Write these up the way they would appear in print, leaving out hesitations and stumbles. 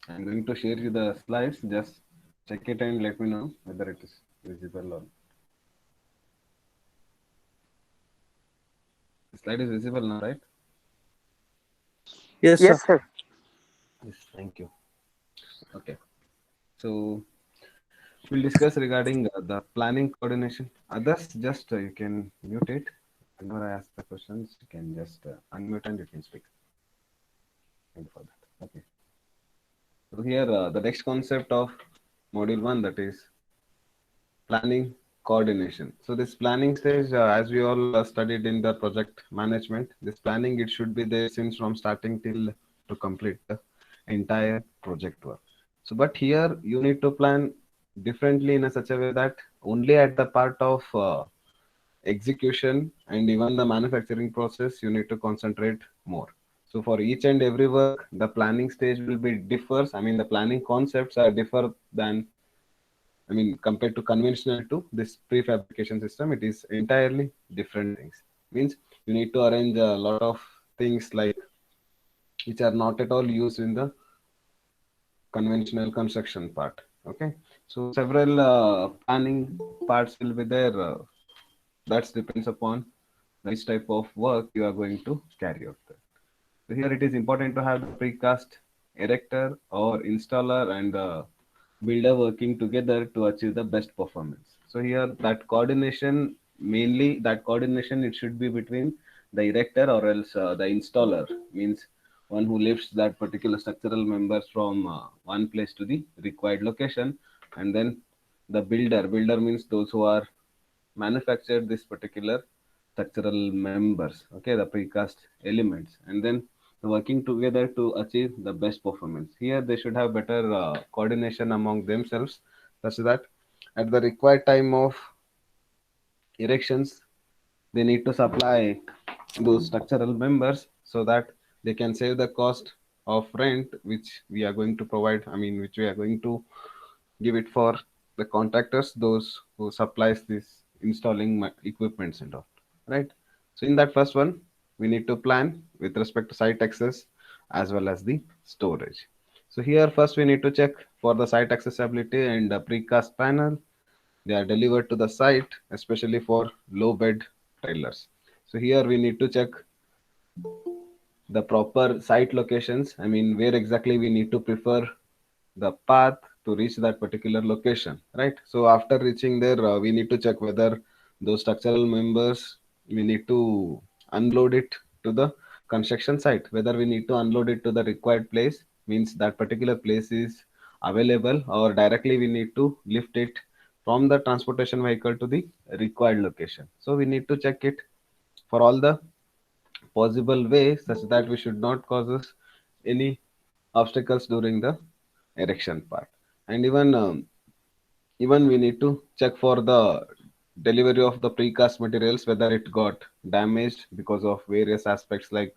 I'm going to share you the slides. Just check it and let me know whether it is visible or the slide is visible now, right? Yes, sir. Yes, sir. Yes, thank you. Okay, so we'll discuss regarding the planning coordination. Others, just you can mute it. Whenever I ask the questions, you can just unmute and you can speak. Thank you for that. Okay. So here, the next concept of module one, that is planning coordination. So this planning stage, as we all studied in the project management, this planning it should be there since from starting till to complete the entire project work. So, but here you need to plan differently in a such a way that only at the part of execution and even the manufacturing process you need to concentrate more. So for each and every work, the planning stage will be differs. I mean, the planning concepts are differ than, I mean, compared to conventional to this prefabrication system, it is entirely different things. Means you need to arrange a lot of things like which are not at all used in the conventional construction part. Okay, so several planning parts will be there. That depends upon which type of work you are going to carry out. So here it is important to have the precast erector or installer and the builder working together to achieve the best performance. So here that coordination, mainly that coordination, it should be between the erector or else the installer, means one who lifts that particular structural members from one place to the required location, and then the builder means those who are manufactured this particular structural members, okay, the precast elements, and then working together to achieve the best performance. Here they should have better coordination among themselves, such that at the required time of erections they need to supply those structural members so that they can save the cost of rent which we are going to provide, I mean which we are going to give it for the contractors, those who supplies this installing equipments and all, right? So in that first one, we need to plan with respect to site access as well as the storage. So here first we need to check for the site accessibility and the precast panel. They are delivered to the site, especially for low bed trailers. So here we need to check the proper site locations. I mean, where exactly we need to prefer the path to reach that particular location, right? So after reaching there, we need to check whether those structural members we need to unload it to the construction site, whether we need to unload it to the required place, means that particular place is available, or directly we need to lift it from the transportation vehicle to the required location. So we need to check it for all the possible way such that we should not cause us any obstacles during the erection part. And even we need to check for the delivery of the precast materials whether it got damaged because of various aspects like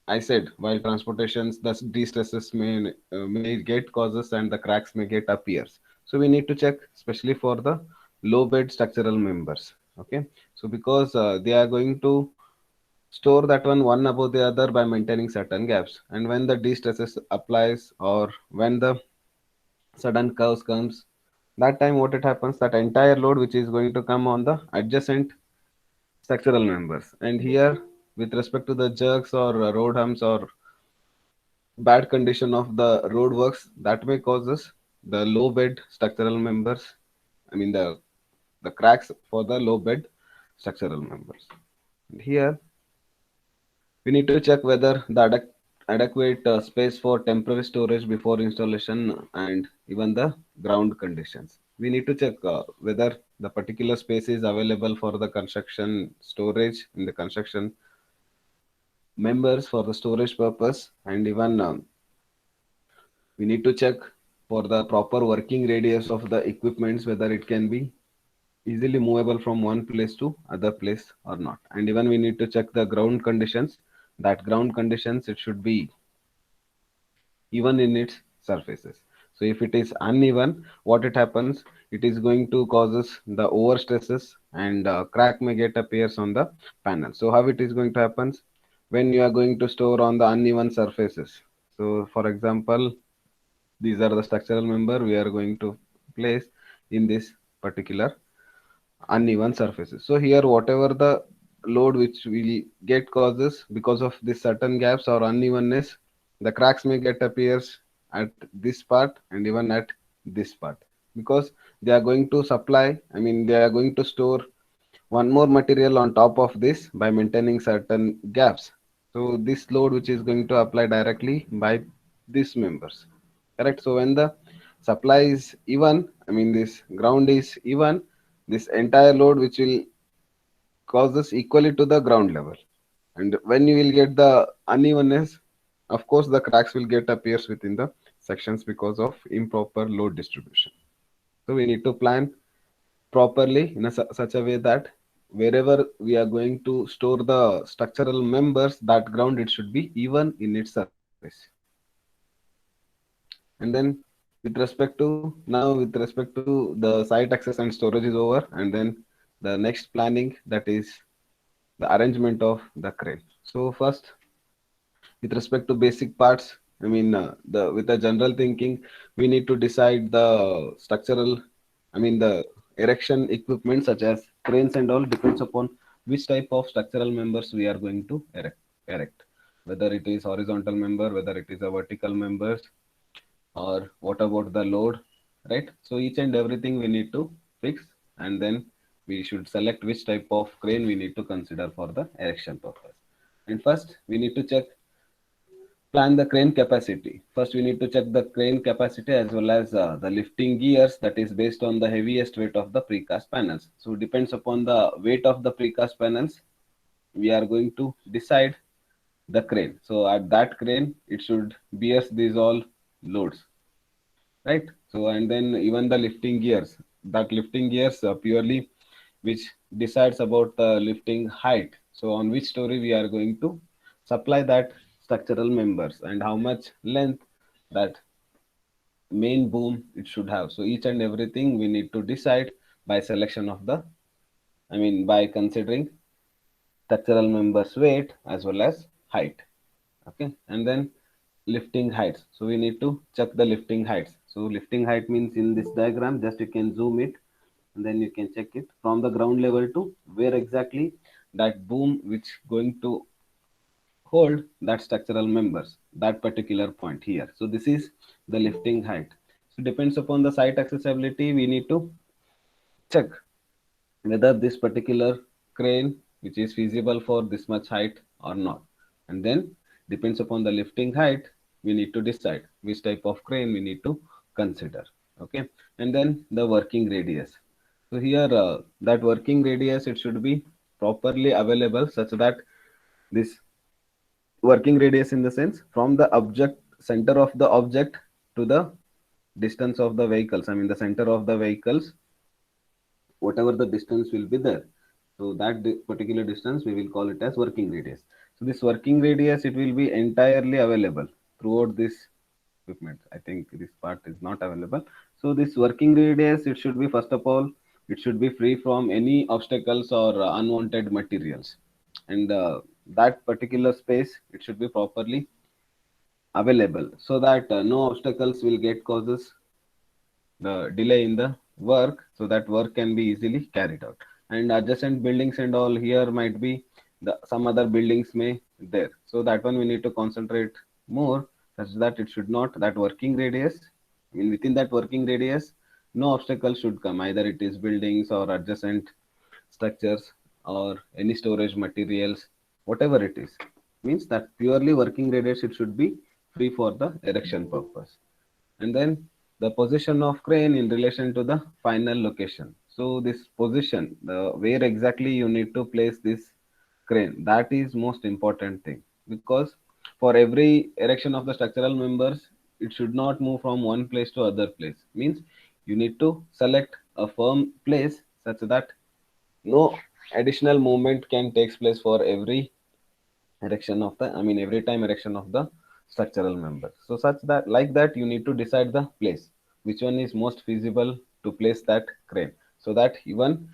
I said, while transportations, the de-stresses may get causes and the cracks may get appears. So we need to check, especially for the low bed structural members. Okay, so because they are going to store that one above the other by maintaining certain gaps, and when the de-stresses applies or when the sudden curves comes, that time what it happens, that entire load which is going to come on the adjacent structural members. And here with respect to the jerks or road humps or bad condition of the road works, that may causes the low bed structural members, I mean the cracks for the low bed structural members. And here we need to check whether the adequate space for temporary storage before installation and even the ground conditions. We need to check whether the particular space is available for the construction storage in the construction members for the storage purpose, and even we need to check for the proper working radius of the equipments whether it can be easily movable from one place to other place or not. And even we need to check the ground conditions, that ground conditions it should be even in its surfaces. So if it is uneven, what it happens, it is going to causes the over stresses and crack may get appears on the panel. So how it is going to happen when you are going to store on the uneven surfaces? So for example, These are the structural member we are going to place in this particular uneven surfaces. So here whatever the load which will get causes because of this certain gaps or unevenness, the cracks may get appears at this part and even at this part, because they are going to supply, I mean they are going to store one more material on top of this by maintaining certain gaps. So this load which is going to apply directly by these members, correct? So when the supply is even, I mean this ground is even, this entire load which will causes equally to the ground level. And when you will get the unevenness, of course the cracks will get appears within the sections because of improper load distribution. So we need to plan properly in such a way that wherever we are going to store the structural members, that ground it should be even in its surface. And then with respect to the site access and storage is over, and then the next planning, that is the arrangement of the crane. So first, with respect to basic parts, I mean the with the general thinking, we need to decide the structural, I mean the erection equipment such as cranes and all depends upon which type of structural members we are going to erect, whether it is horizontal member, whether it is a vertical members, or what about the load, right? So each and everything we need to fix, and then we should select which type of crane we need to consider for the erection purpose. And first we need to plan the crane capacity. First, we need to check the crane capacity as well as the lifting gears, that is based on the heaviest weight of the precast panels. So, depends upon the weight of the precast panels, we are going to decide the crane. So, at that crane, it should bear these all loads, right? So, and then even the lifting gears, that lifting gears purely which decides about the lifting height. So on which story we are going to supply that structural members and how much length that main boom it should have. So each and everything we need to decide by selection of the, I mean by considering structural members weight as well as height. Okay, and then lifting heights. So we need to check the lifting heights. So lifting height means in this diagram, just you can zoom it and then you can check it from the ground level to where exactly that boom which going to hold that structural members, that particular point here. So this is the lifting height. So depends upon the site accessibility, we need to check whether this particular crane which is feasible for this much height or not. And then depends upon the lifting height, we need to decide which type of crane we need to consider. Okay, and then the working radius. So here that working radius it should be properly available such that this working radius in the sense from the object center of the object to the distance of the vehicles, I mean the center of the vehicles, whatever the distance will be there, so that particular distance we will call it as working radius. So this working radius it will be entirely available throughout this equipment. I think this part is not available. So this working radius it should be, first of all, it should be free from any obstacles or unwanted materials, and that particular space it should be properly available so that no obstacles will get causes the delay in the work, so that work can be easily carried out. And adjacent buildings and all here might be some other buildings may there, so that one we need to concentrate more such that it should not, that working radius, I mean within that working radius no obstacle should come, either it is buildings or adjacent structures or any storage materials, whatever it is, means that purely working radius it should be free for the erection purpose. And then the position of crane in relation to the final location. So this position, the where exactly you need to place this crane, that is most important thing, because for every erection of the structural members it should not move from one place to other place, means you need to select a firm place such that no additional movement can takes place for every erection of the, I mean every time erection of the structural member. So such that like that you need to decide the place which one is most feasible to place that crane, so that even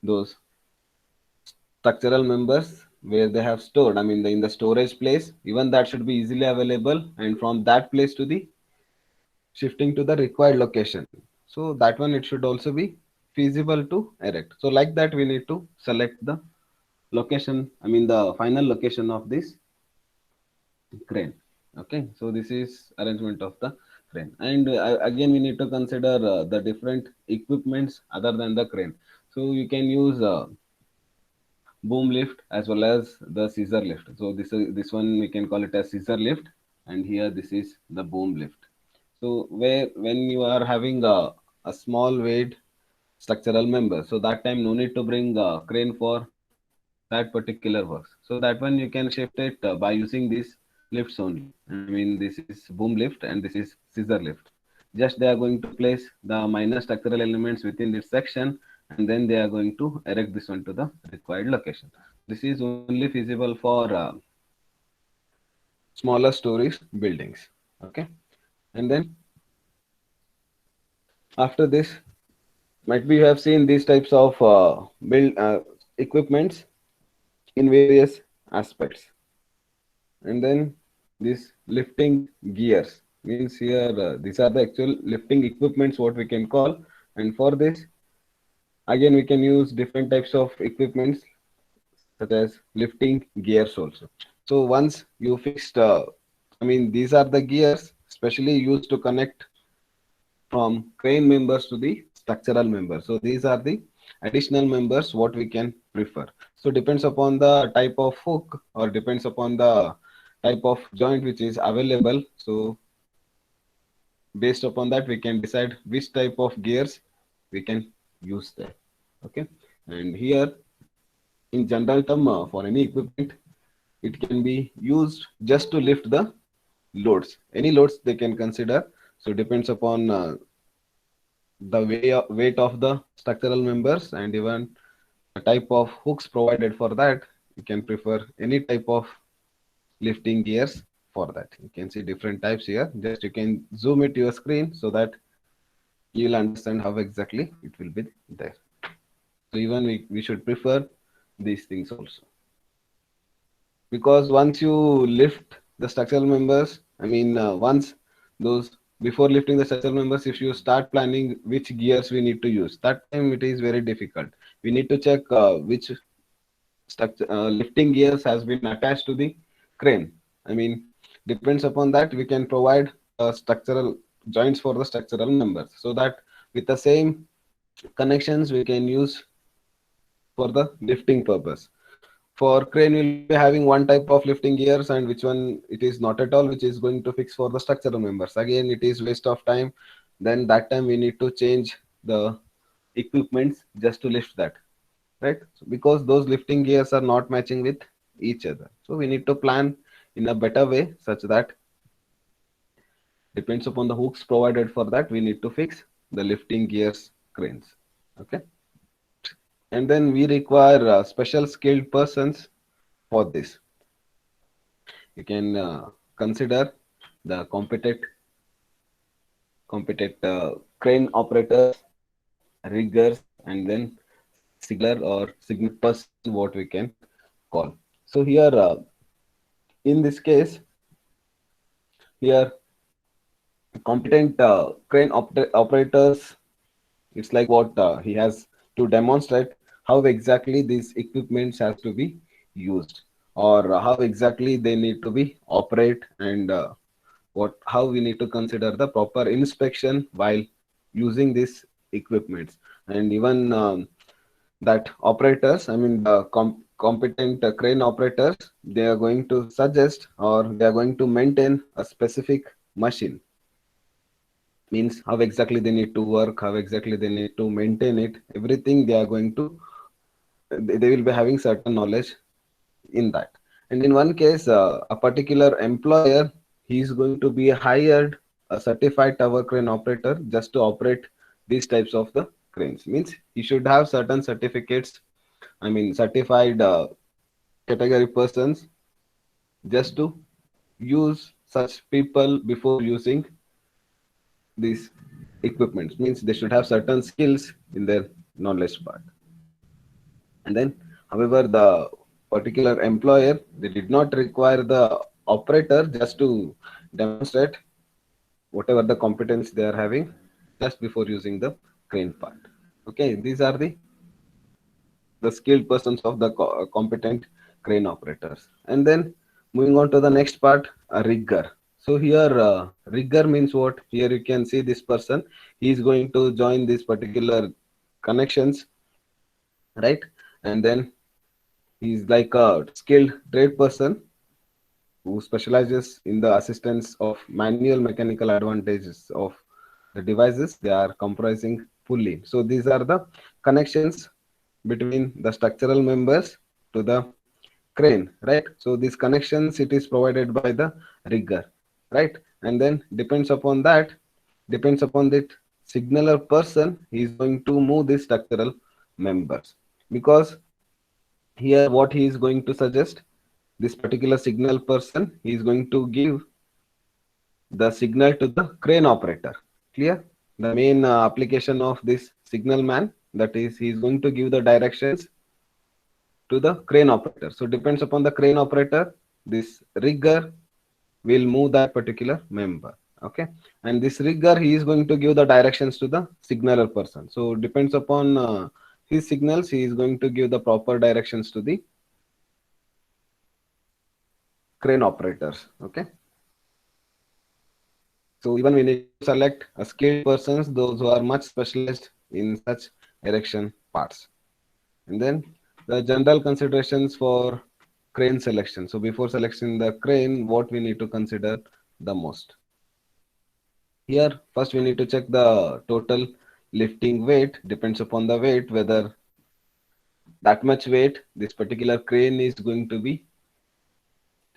those structural members where they have stored, I mean in the storage place, even that should be easily available, and from that place to the shifting to the required location. So that one it should also be feasible to erect. So like that we need to select the location, I mean the final location of this crane. Okay, so this is arrangement of the crane, and again we need to consider the different equipments other than the crane. So you can use boom lift as well as the scissor lift. So this one we can call it as scissor lift, and here this is the boom lift. So where when you are having a small weight structural member, so that time no need to bring crane for that particular works. So that one you can shift it by using these lifts only. I mean this is boom lift and this is scissor lift. Just they are going to place the minor structural elements within this section, and then they are going to erect this one to the required location. This is only feasible for smaller stories buildings. Okay, and then after this, might be you have seen these types of build equipments in various aspects. And then this lifting gears means here these are the actual lifting equipments what we can call. And for this again we can use different types of equipments such as lifting gears also. So once you fixed I mean these are the gears specially used to connect from crane members to the structural members. So these are the additional members what we can prefer. So depends upon the type of hook or depends upon the type of joint which is available. So based upon that we can decide which type of gears we can use there. Okay, and here in general term for any equipment it can be used just to lift the loads, any loads they can consider. So depends upon the weight of the structural members and even the type of hooks provided for that. You can prefer any type of lifting gears for that. You can see different types here. Just you can zoom it to your screen so that you'll understand how exactly it will be there. So even we should prefer these things also. Because once you lift the structural members, I mean once those before lifting the structural members, if you start planning which gears we need to use, that time it is very difficult. We need to check which structure lifting gears has been attached to the crane. I mean depends upon that we can provide structural joints for the structural members, so that with the same connections we can use for the lifting purpose. For crane we'll be having one type of lifting gears and which one it is not at all, which is going to fix for the structural members. Again it is waste of time. Then that time we need to change the equipments just to lift that, right? So because those lifting gears are not matching with each other, so we need to plan in a better way such that depends upon the hooks provided for that we need to fix the lifting gears cranes. Okay, and then we require special skilled persons for this. You can consider the competent crane operators, riggers, and then signaler or signal person, what we can call. So here, in this case, here competent crane operators, it's like what he has to demonstrate how exactly these equipments has to be used, or how exactly they need to be operate, and what how we need to consider the proper inspection while using these equipments. And even that operators, I mean the competent crane operators, they are going to suggest or they are going to maintain a specific machine. Means how exactly they need to work, how exactly they need to maintain it, everything they are going to, they will be having certain knowledge in that. And in one case, a particular employer, he is going to be hired a certified tower crane operator just to operate these types of the cranes. Means he should have certain certificates, I mean certified category persons just to use such people before using these equipments. Means they should have certain skills in their knowledge part. And then however the particular employer, they did not require the operator just to demonstrate whatever the competence they are having just before using the crane part. Okay, these are the skilled persons of the competent crane operators. And then moving on to the next part, a rigger. So here, rigger means what? Here you can see this person. He is going to join these particular connections, right? And then he's like a skilled trade person who specializes in the assistance of manual mechanical advantages of the devices they are comprising fully. So these are the connections between the structural members to the crane, right? So these connections it is provided by the rigger, right? And then depends upon that signaler person, he is going to move these structural members, because here what he is going to suggest, this particular signal person, he is going to give the signal to the crane operator. Clear? The main application of this signal man, that is, he is going to give the directions to the crane operator. So depends upon the crane operator, this rigger will move that particular member. Okay, and this rigger, he is going to give the directions to the signaler person. So depends upon his signals, he is going to give the proper directions to the crane operators. Okay, so even we need to select a skilled persons, those who are much specialized in such erection parts. And then the general considerations for crane selection. So before selecting the crane, what we need to consider the most? Here, first we need to check the total lifting weight. Depends upon the weight, whether that much weight this particular crane is going to be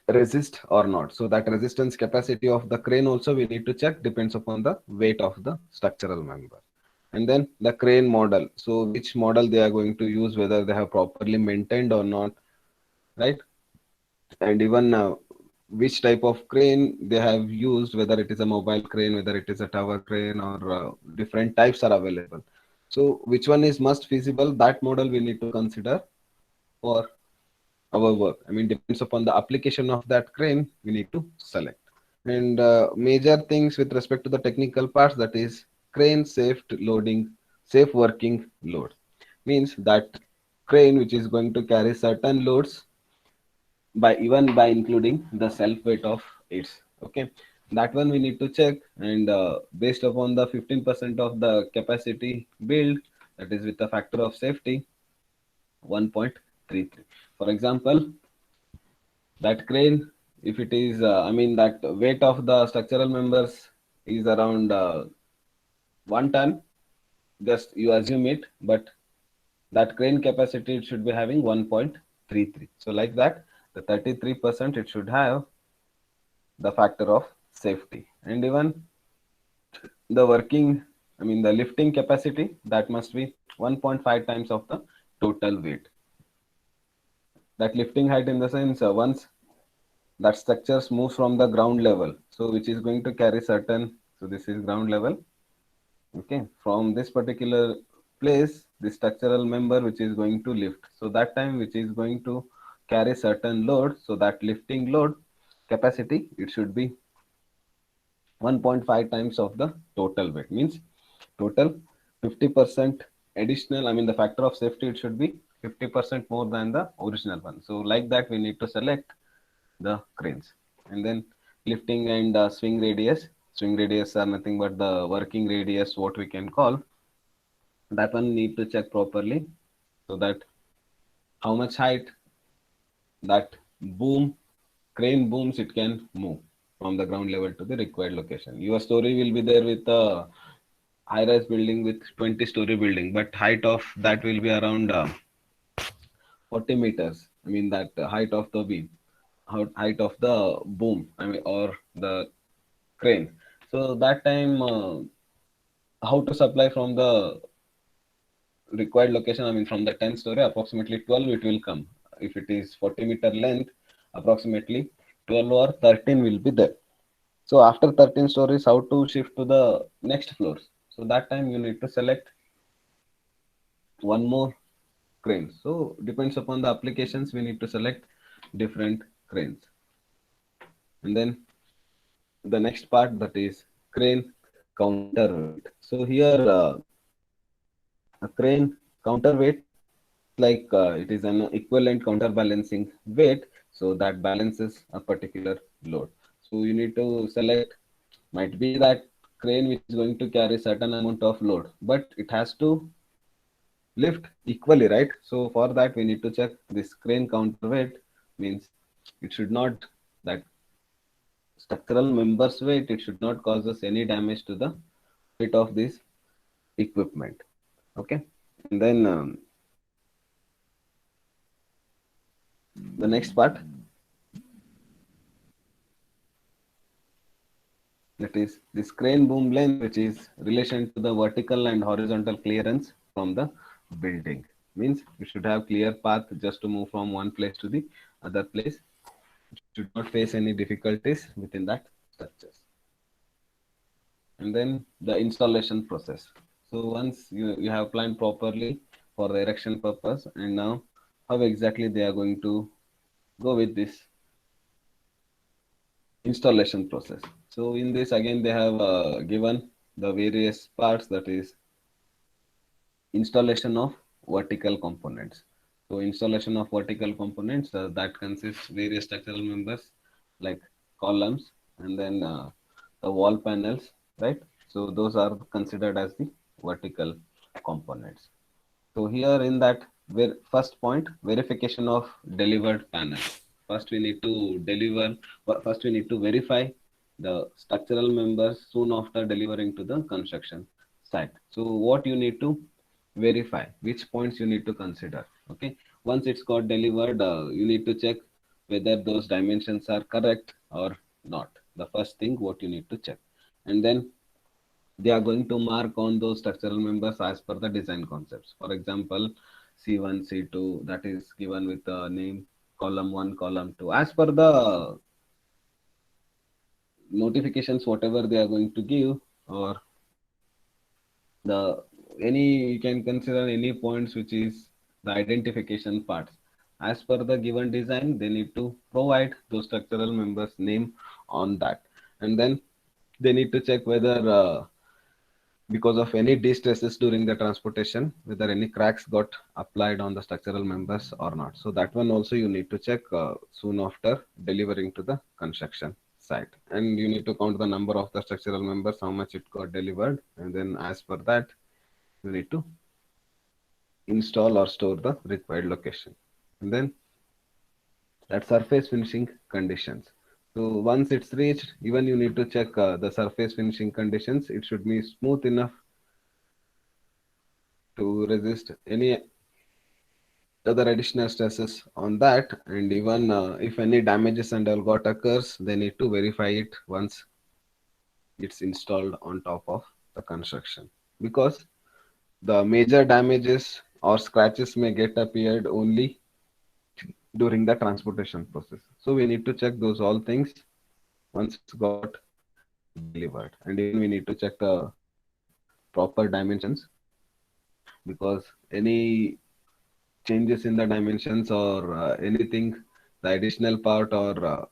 resist or not. So that resistance capacity of the crane also we need to check, depends upon the weight of the structural member. And then the crane model. So which model they are going to use, whether they have properly maintained or not, right? And even which type of crane they have used, whether it is a mobile crane, whether it is a tower crane, or different types are available. So which one is most feasible, that model we need to consider for our work. I mean, depends upon the application of that crane, we need to select. And major things with respect to the technical parts, that is crane safe working load. Means that crane which is going to carry certain loads by even by including the self weight of its. Okay, that one we need to check, and based upon the 15% of the capacity build, that is with the factor of safety 1.33. For example, that crane, if it is I mean that weight of the structural members is around 1 ton, just you assume it, but that crane capacity it should be having 1.33. So like that, the 33% it should have the factor of safety. And even the working, I mean the lifting capacity, that must be 1.5 times of the total weight. That lifting height in the sense, once that structures moves from the ground level, so which is going to carry certain, so this is ground level. Okay, from this particular place, the structural member which is going to lift, so that time which is going to carry certain load, so that lifting load capacity it should be 1.5 times of the total weight. Means total 50% additional, I mean the factor of safety it should be 50% more than the original one. So like that we need to select the cranes. And then lifting and swing radius are nothing but the working radius, what we can call, that one need to check properly, so that how much height that boom crane booms it can move from the ground level to the required location. Your story will be there with a high rise building with 20-story building, but height of that will be around 40 meters. I mean that height of the beam, height of the boom, I mean, or the crane. So that time, how to supply from the required location? I mean, from the 10th story, approximately 12 it will come. If it is 40-meter length, approximately 12 or 13 will be there. So after 13 stories, how to shift to the next floors? So that time you need to select one more crane. So depends upon the applications, we need to select different cranes. And then the next part, that is crane counterweight. So here a crane counterweight like it is an equivalent counterbalancing weight, so that balances a particular load. So you need to select, might be that crane which is going to carry certain amount of load, but it has to lift equally, right? So for that we need to check this crane counterweight, means it should not, that structural members weight, it should not cause us any damage to the weight of this equipment. Okay, and then the next part, that is this crane boom length, which is relation to the vertical and horizontal clearance from the building. Means you should have clear path just to move from one place to the other place. You should not face any difficulties within that structures. And then the installation process. So once you have planned properly for the erection purpose, and now how exactly they are going to go with this installation process. So in this again they have given the various parts, that is installation of vertical components. So installation of vertical components that consists various structural members like columns, and then the wall panels, right? So those are considered as the vertical components. So here in that first point, verification of delivered panel. First we need to deliver, first we need to verify the structural members soon after delivering to the construction site. So what you need to verify, which points you need to consider. Okay, once it's got delivered, you need to check whether those dimensions are correct or not. The first thing what you need to check, and then they are going to mark on those structural members as per the design concepts. For example, C1, C2, that is given with the name column 1, column 2. As per the notifications, whatever they are going to give, or the any, you can consider any points which is the identification parts. As per the given design, they need to provide those structural members name on that, and then they need to check whether because of any distresses during the transportation, whether any cracks got applied on the structural members or not. So that one also you need to check soon after delivering to the construction site. And you need to count the number of the structural members, how much it got delivered. And then as per that, you need to install or store the required location. And then that surface finishing conditions. So once it's reached, even you need to check the surface finishing conditions. It should be smooth enough to resist any other additional stresses on that, and even if any damages and all got occurs, they need to verify it once it's installed on top of the construction, because the major damages or scratches may get appeared only during the transportation process. So we need to check those all things once it's got delivered, and even we need to check the proper dimensions, because any changes in the dimensions or anything, the additional part or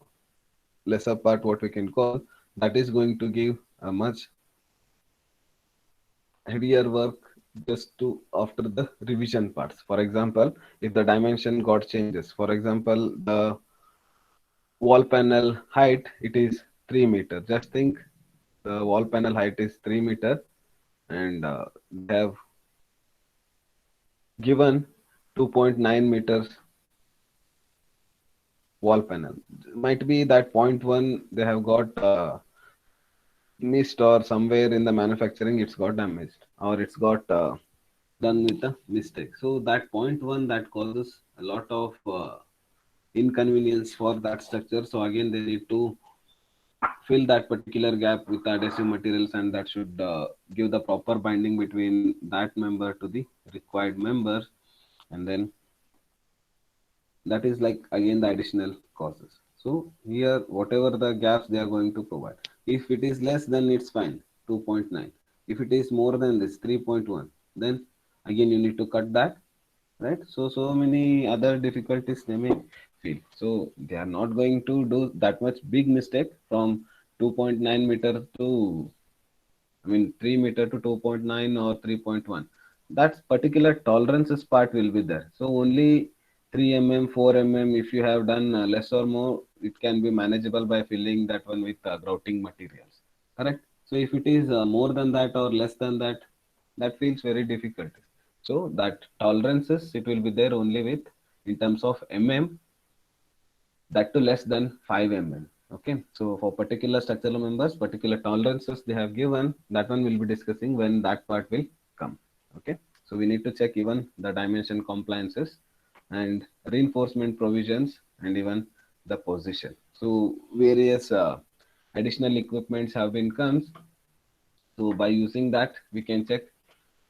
lesser part, what we can call, that is going to give a much heavier work just to after the revision parts. For example, if the dimension got changes, for example, the wall panel height, it is 3 meter. Just think the wall panel height is 3 meter, and they have given 2.9 meters wall panel. Might be that point one they have got missed, or somewhere in the manufacturing it's got damaged, or it's got done with a mistake. So that point one, that causes a lot of inconvenience for that structure. So again they need to fill that particular gap with adhesive materials, and that should give the proper binding between that member to the required member. And then that is like again the additional causes. So here whatever the gaps they are going to provide, if it is less, then it's fine, 2.9. If it is more than this 3.1, then again you need to cut that, right? So many other difficulties they may feel. So they are not going to do that much big mistake from 2.9 meter to I mean 3 meter to 2.9 or 3.1. That particular tolerances part will be there. So only 3 mm, 4 mm, if you have done less or more, it can be manageable by filling that one with grouting materials. Correct? So if it is more than that or less than that, that feels very difficult. So that tolerances, it will be there only with in terms of mm, that to less than 5 mm. Okay, so for particular structural members, particular tolerances they have given, that one will be discussing when that part will come. Okay, so we need to check even the dimension compliances and reinforcement provisions and even the position. So various additional equipments have been comes. So by using that, we can check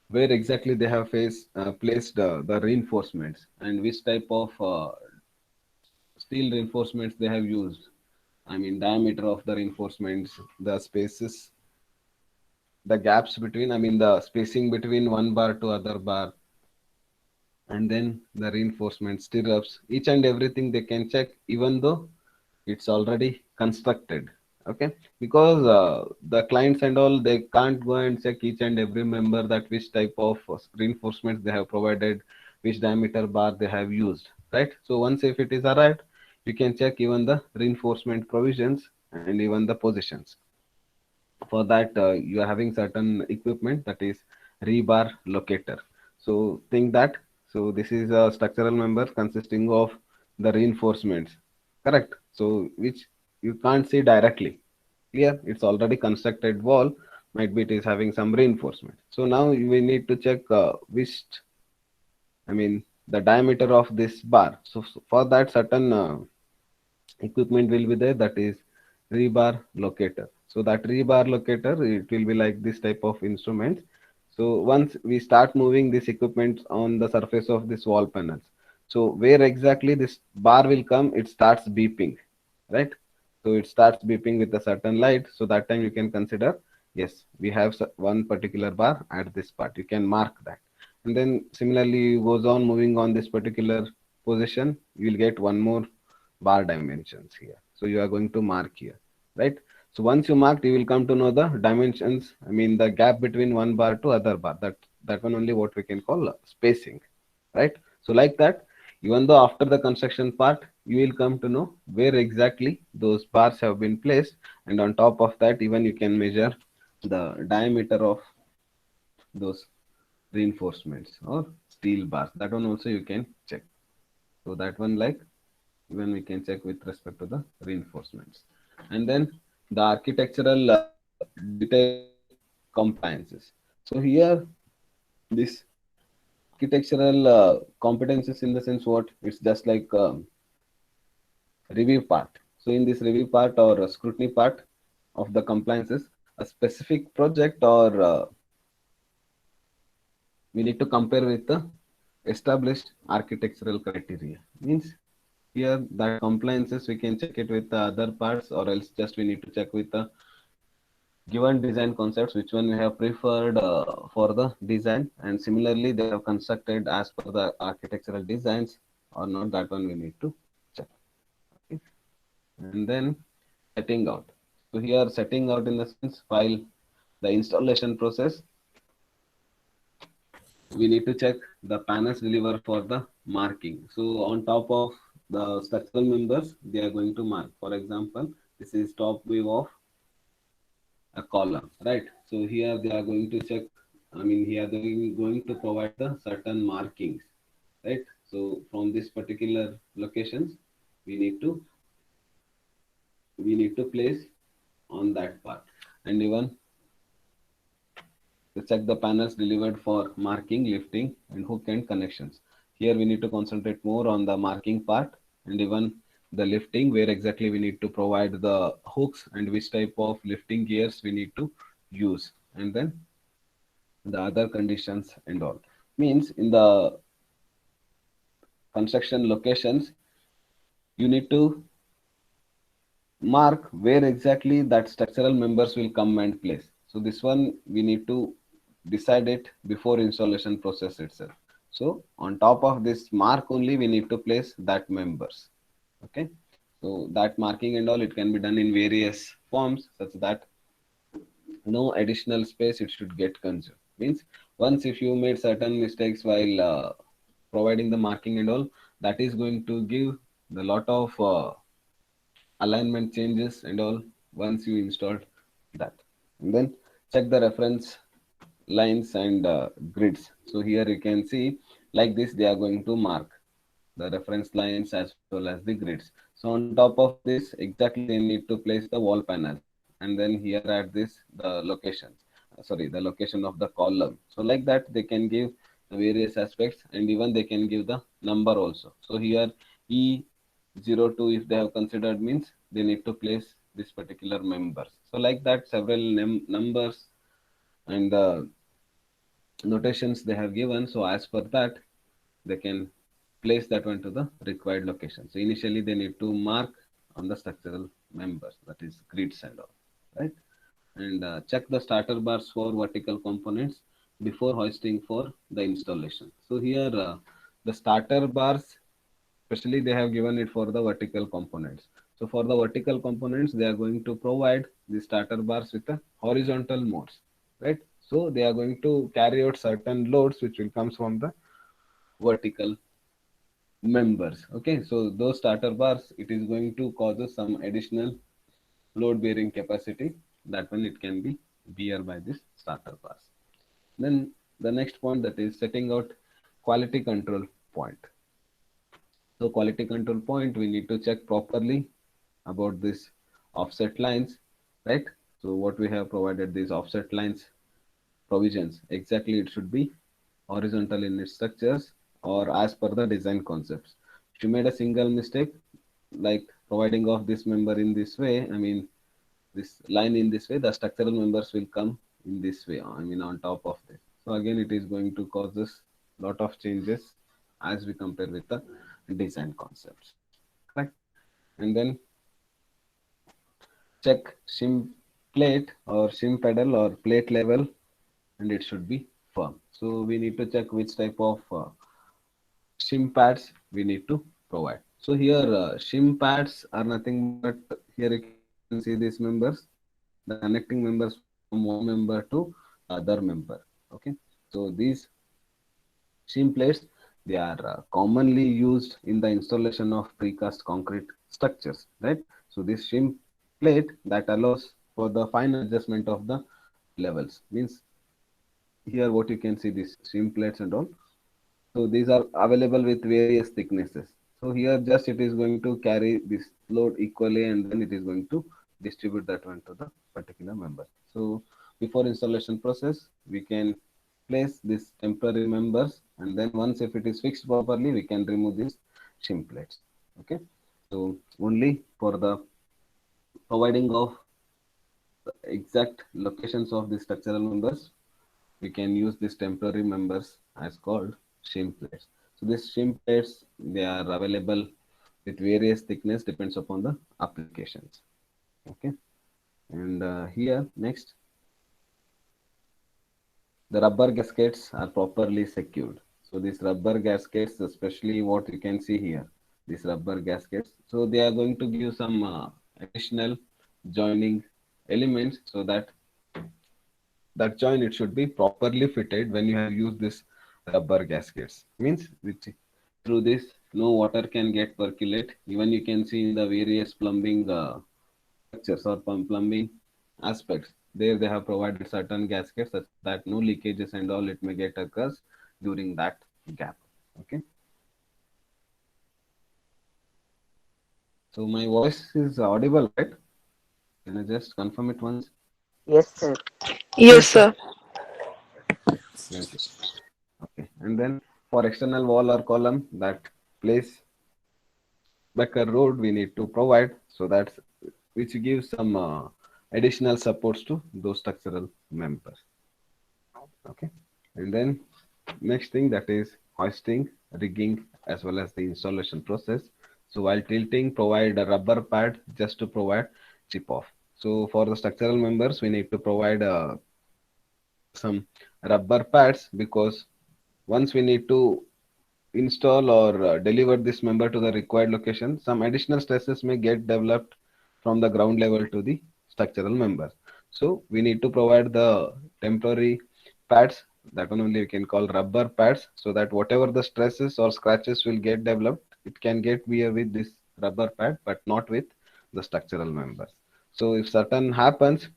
where exactly they have placed the reinforcements and which type of steel reinforcements they have used. I mean, diameter of the reinforcements, the spaces, the gaps between, I mean, the spacing between one bar to other bar, and then the reinforcement stirrups, each and everything they can check, even though it's already constructed. Okay, because the clients and all, they can't go and check each and every member that which type of reinforcements they have provided, which diameter bar they have used, right? So once if it is arrived, you can check even the reinforcement provisions and even the positions. For that, you are having certain equipment, that is rebar locator. So think that, so this is a structural member consisting of the reinforcements, correct? So which you can't see directly, clear, it's already constructed wall, might be it is having some reinforcement. So now we need to check which, I mean, the diameter of this bar. So for that, certain equipment will be there, that is rebar locator. So that rebar locator, it will be like this type of instrument. So once we start moving this equipment on the surface of this wall panels, so where exactly this bar will come, it starts beeping, right? So it starts beeping with a certain light, so that time you can consider, yes, we have one particular bar at this part, you can mark that. And then similarly goes on moving on this particular position, you will get one more bar dimensions here. So you are going to mark here, right? So once you marked, you will come to know the dimensions. I mean the gap between one bar to other bar. That one only what we can call spacing, right? So like that, even though after the construction part, you will come to know where exactly those bars have been placed, and on top of that, even you can measure the diameter of those reinforcements or steel bars. That one also you can check. So that one, like, even we can check with respect to the reinforcements. And then the architectural detail compliances. So here, this architectural competences, in the sense what, it's just like review part. So in this review part or scrutiny part of the compliances, a specific project or we need to compare with the established architectural criteria. Means here that compliances we can check it with the other parts, or else just we need to check with the given design concepts which one we have preferred for the design, and similarly they have constructed as per the architectural designs or not, that one we need to check. Okay. And then setting out. So here setting out in the sense, while the installation process, we need to check the panels delivered for the marking. So on top of the structural members, they are going to mark. For example, this is top view of a column, right? So here they are going to check, I mean, here they are going to provide the certain markings, right? So from this particular locations, we need to place on that part, and even to check the panels delivered for marking, lifting, and hook end connections. Here we need to concentrate more on the marking part, and even the lifting, where exactly we need to provide the hooks and which type of lifting gears we need to use, and then the other conditions and all. Means in the construction locations, you need to mark where exactly that structural members will come and place. So this one we need to decide it before installation process itself. So on top of this mark only, we need to place that members. Okay. So that marking and all, it can be done in various forms, such that no additional space it should get consumed. Means once if you made certain mistakes while providing the marking and all, that is going to give the lot of alignment changes and all once you installed that. And then check the reference lines and grids. So here you can see like this they are going to mark the reference lines as well as the grids. So on top of this exactly they need to place the wall panels, and then here at this the locations, sorry, the location of the column. So like that they can give the various aspects, and even they can give the number also. So here E02 if they have considered means they need to place this particular members. So like that several numbers and the notations they have given. So as per that they can place that one to the required location. So initially they need to mark on the structural members, that is grids and all, right? And check the starter bars for vertical components before hoisting for the installation. So here the starter bars, especially they have given it for the vertical components. So for the vertical components, they are going to provide the starter bars with the horizontal modes, right? So they are going to carry out certain loads which will comes from the vertical members. Okay, so those starter bars, it is going to cause some additional load bearing capacity. That one it can be bear by this starter bars. Then the next point, that is setting out quality control point. So quality control point, we need to check properly about this offset lines, right? So what we have provided these offset lines provisions, exactly it should be horizontal in its structures or as per the design concepts. If you made a single mistake like providing of this member in this way, I mean this line in this way, the structural members will come in this way, I mean on top of this. So again it is going to cause us lot of changes as we compare with the design concepts, correct? And then check shim plate or shim pedal or plate level, and it should be firm. So we need to check which type of shim pads we need to provide. So here shim pads are nothing but, here you can see these members, the connecting members from one member to other member. Okay, so these shim plates, they are commonly used in the installation of precast concrete structures, right? So this shim plate that allows for the fine adjustment of the levels. Means here what you can see, these shim plates and all. So these are available with various thicknesses. So here just it is going to carry this load equally, and then it is going to distribute that one to the particular member. So before installation process, we can place this temporary members, and then once if it is fixed properly, we can remove these shim plates. Okay. So only for the providing of the exact locations of the structural members, we can use these temporary members as called shim plates. So these shim plates, they are available with various thickness depends upon the applications. Okay, and here next, the rubber gaskets are properly secured. So these rubber gaskets, especially what you can see here, these rubber gaskets, so they are going to give some additional joining elements, so that that joint it should be properly fitted when you have used this rubber gaskets. Means which through this no water can get percolate. Even you can see in the various plumbing structures or plumbing aspects, there they have provided certain gaskets such that no leakages and all it may get occurs during that gap. Okay, so my voice is audible, right? Can I just confirm it once? Yes, sir. Yes, sir. Thank you. Okay, and then for external wall or column, that place Becker road we need to provide, so that which gives some additional supports to those structural members. Okay, and then next thing, that is hoisting, rigging, as well as the installation process. So while tilting, provide a rubber pad just to provide chip off. So for the structural members, we need to provide some rubber pads, because once we need to install or deliver this member to the required location, some additional stresses may get developed from the ground level to the structural member. So we need to provide the temporary pads, that one only we can call rubber pads, so that whatever the stresses or scratches will get developed, it can get via with this rubber pad, but not with the structural members. So if certain happens,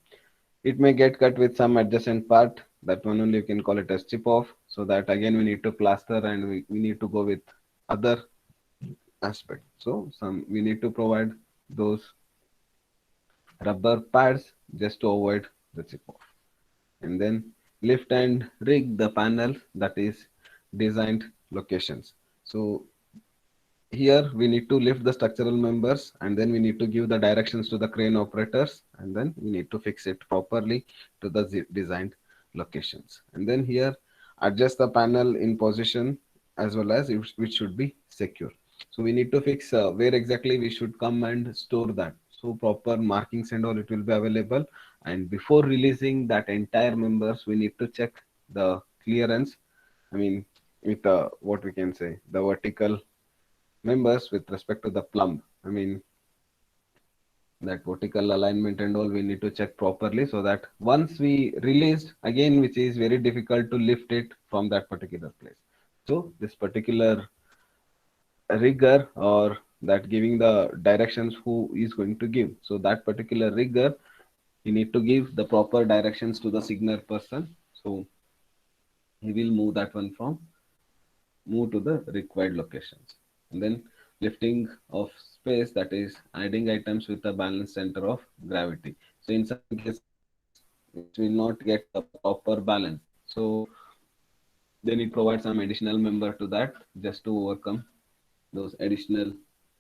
it may get cut with some adjacent part. That one only you can call it as chip off. So that again we need to plaster, and we need to go with other aspect. So some we need to provide those rubber pads just to avoid the chip off. And then lift and rig the panel, that is designed locations. So here we need to lift the structural members, and then we need to give the directions to the crane operators, and then we need to fix it properly to the designed locations. And then here adjust the panel in position, as well as which should be secure. So we need to fix where exactly we should come and store that, so proper markings and all it will be available. And before releasing that entire members, we need to check the clearance, I mean, with what we can say, the vertical members with respect to the plumb. I mean, that vertical alignment and all we need to check properly, so that once we released again, which is very difficult to lift it from that particular place. So this particular rigger, or that giving the directions who is going to give. So that particular rigger, you need to give the proper directions to the signal person. So he will move that one from move to the required locations. And then lifting of space, that is adding items with a balanced center of gravity. So in some cases it will not get the proper balance, so they need to provide some additional member to that just to overcome those additional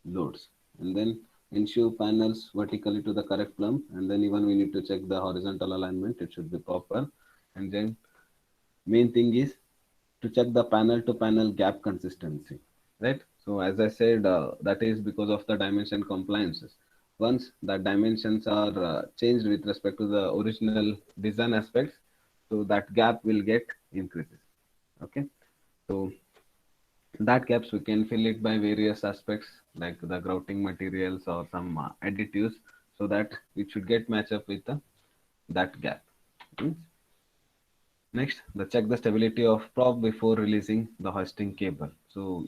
loads. And then ensure panels vertically to the correct plumb, and then even we need to check the horizontal alignment, it should be proper. And then main thing is to check the panel to panel gap consistency, right? So as I said, that is because of the dimension compliances. Once the dimensions are changed with respect to the original design aspects, so that gap will get increases. Okay, so that gaps we can fill it by various aspects like the grouting materials or some additives, so that it should get match up with that gap. Mm. Next, the check the stability of prop before releasing the hoisting cable. So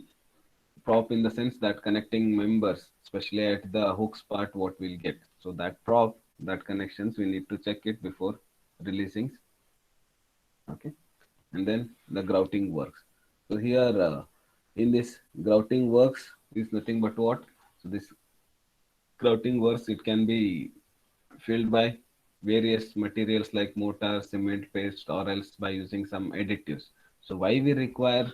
prop in the sense that connecting members, especially at the hooks part, what we'll get. So that prop, that connections, we need to check it before releasing. Okay, and then the grouting works. So here in this grouting works is nothing but what? So this grouting works, it can be filled by various materials like mortar, cement paste, or else by using some additives. So why we require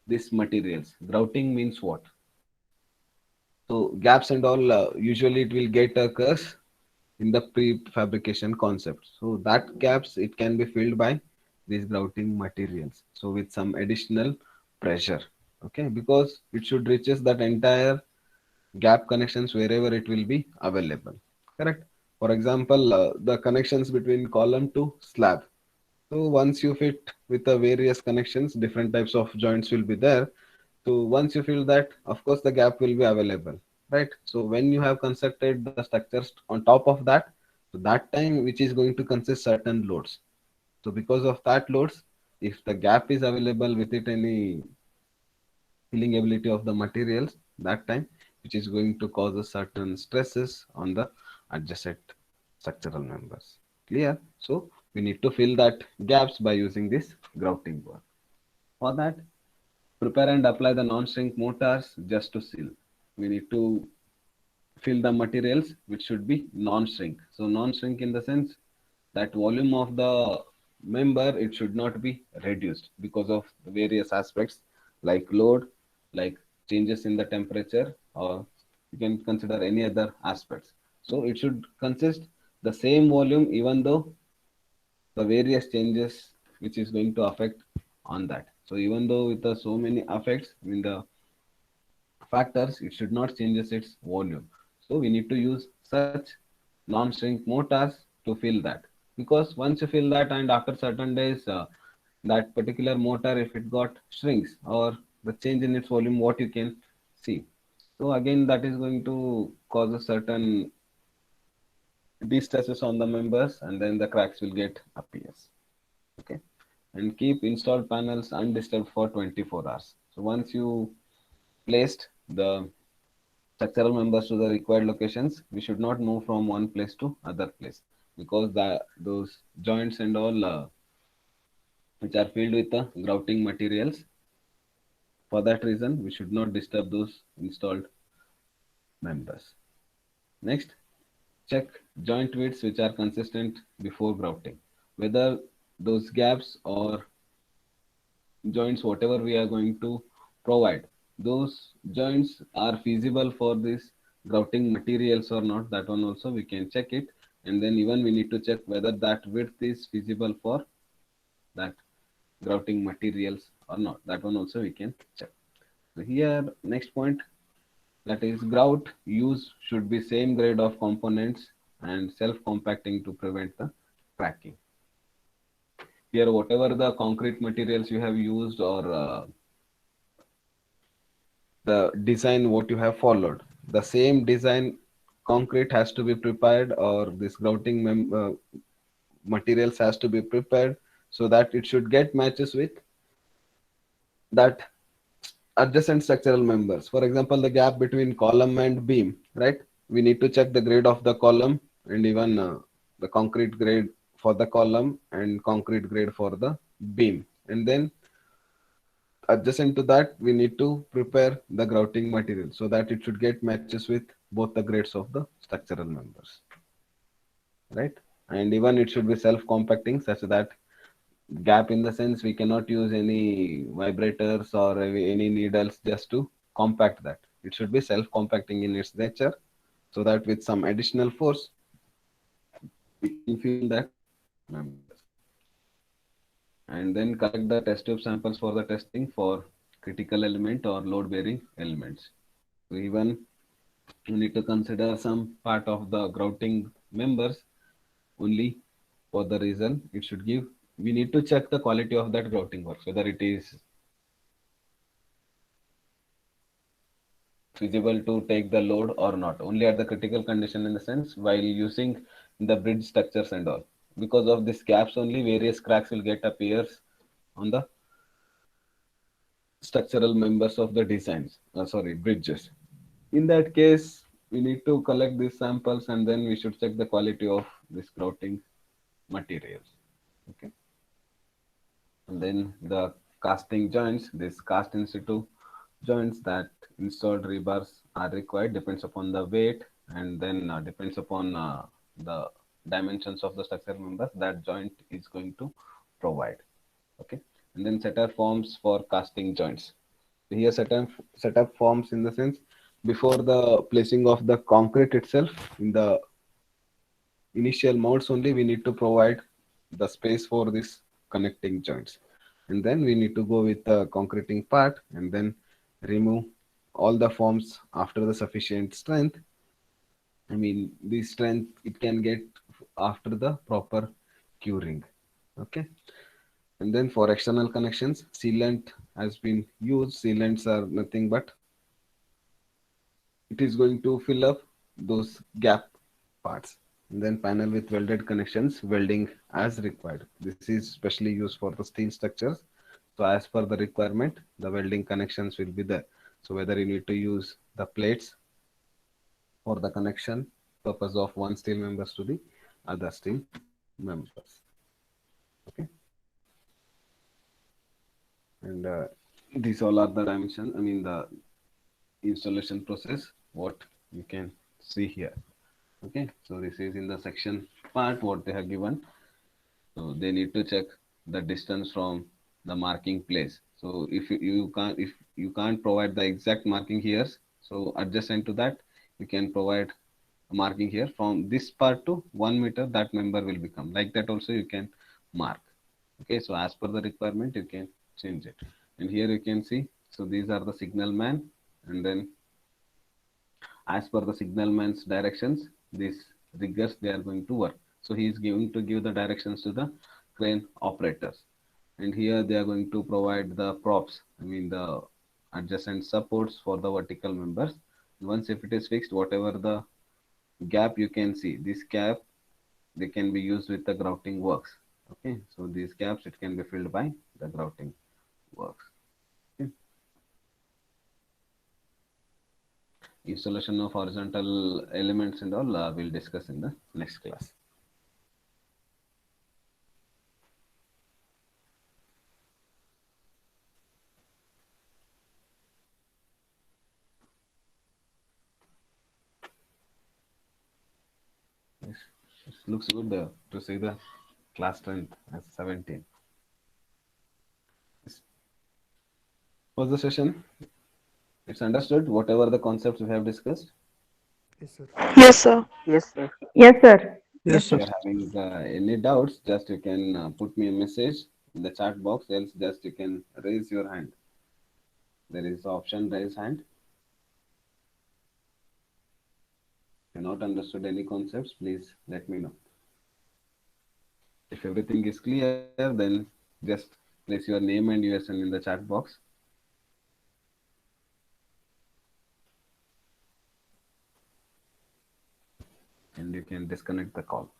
these materials? Grouting means what? So gaps and all, usually it will get occurs in the prefabrication concept. So that gaps, it can be filled by these grouting materials. So with some additional pressure, okay, because it should reaches that entire gap connections wherever it will be available. Correct. For example, the connections between column to slab. So once you fit with the various connections, different types of joints will be there. So once you fill that, of course, the gap will be available, right? So when you have constructed the structures on top of that, so that time which is going to consist certain loads. So because of that loads, if the gap is available with it any filling ability of the materials, that time which is going to cause a certain stresses on the adjacent structural members. Clear? So we need to fill that gaps by using this grouting work. For that, prepare and apply the non-shrink mortars just to seal. We need to fill the materials which should be non-shrink. So non-shrink in the sense that volume of the member, it should not be reduced because of various aspects like load, like changes in the temperature, or you can consider any other aspects. So it should consist the same volume even though the various changes which is going to affect on that. So even though with the so many effects in the factors, it should not changes its volume. So we need to use such non-shrink mortars to fill that, because once you fill that and after certain days, that particular mortar, if it got shrinks or the change in its volume, what you can see. So again, that is going to cause a certain de-stresses on the members, and then the cracks will get appears. Okay, and keep installed panels undisturbed for 24 hours. So once you placed the structural members to the required locations, we should not move from one place to other place, because those joints and all which are filled with the grouting materials. For that reason, we should not disturb those installed members. Next, check joint widths which are consistent before grouting. Whether those gaps or joints, whatever we are going to provide, those joints are feasible for this grouting materials or not. That one also we can check it. And then even we need to check whether that width is feasible for that grouting materials or not. That one also we can check. So here, next point, that is grout use should be same grade of components and self-compacting to prevent the cracking. Here, whatever the concrete materials you have used or the design what you have followed, the same design concrete has to be prepared, or this grouting materials has to be prepared, so that it should get matches with that adjacent structural members. For example, the gap between column and beam, right? We need to check the grade of the column, and even the concrete grade for the column and concrete grade for the beam. And then adjacent to that, we need to prepare the grouting material so that it should get matches with both the grades of the structural members, right? And even it should be self-compacting, such that gap, in the sense we cannot use any vibrators or any needles just to compact that. It should be self-compacting in its nature, so that with some additional force we can fill that members. And then collect the test tube samples for the testing for critical element or load bearing elements. So even you need to consider some part of the grouting members only, for the reason it should give, we need to check the quality of that grouting work, whether it is feasible to take the load or not, only at the critical condition, in the sense while using the bridge structures and all. Because of these gaps only, various cracks will get appears on the structural members of the designs, bridges. In that case, we need to collect these samples, and then we should check the quality of this grouting materials. Okay. And then the casting joints, this cast in situ joints that installed rebars are required, depends upon the weight, and then depends upon the dimensions of the structural members that joint is going to provide. Okay. And then setup forms for casting joints. Here setup forms, in the sense, before the placing of the concrete itself, in the initial mounts only, we need to provide the space for this connecting joints, and then we need to go with the concreting part, and then remove all the forms after the sufficient strength. I mean, the strength it can get after the proper curing. Okay. And then for external connections, sealant has been used. Sealants are nothing but it is going to fill up those gap parts. And then panel with welded connections, welding as required. This is specially used for the steel structures. So as per the requirement, the welding connections will be there. So whether you need to use the plates for the connection purpose of one steel members to the other steel members. Okay. And these all are the dimensions, I mean the installation process, what you can see here. Okay, so this is in the section part what they have given. So they need to check the distance from the marking place. So if you can't provide the exact marking here, so adjacent to that you can provide a marking here from this part to 1 meter, that member will become like that also you can mark. Okay, so as per the requirement you can change it. And here you can see, so these are the signal man, and then as per the signal man's directions, these riggers they are going to work. So he is going to give the directions to the crane operators, and here they are going to provide the props, I mean the adjacent supports for the vertical members. Once if it is fixed, whatever the gap you can see, this gap they can be used with the grouting works. Okay, so these gaps it can be filled by the grouting works. Okay. Installation of horizontal elements and all we'll discuss in the next class. Yes. It looks good to see the class strength as 17. Yes. Was the session? It's understood whatever the concepts we have discussed. Yes, sir. Yes, sir. Yes, sir. Yes, sir. If Yes, you sir. are having any doubts, just you can put me a message in the chat box, else just you can raise your hand. There is the option raise hand. If you not understood any concepts, please let me know. If everything is clear, then just place your name and USN in the chat box. And you can disconnect the call.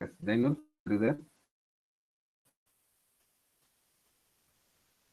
Yes, Zainul, are you there?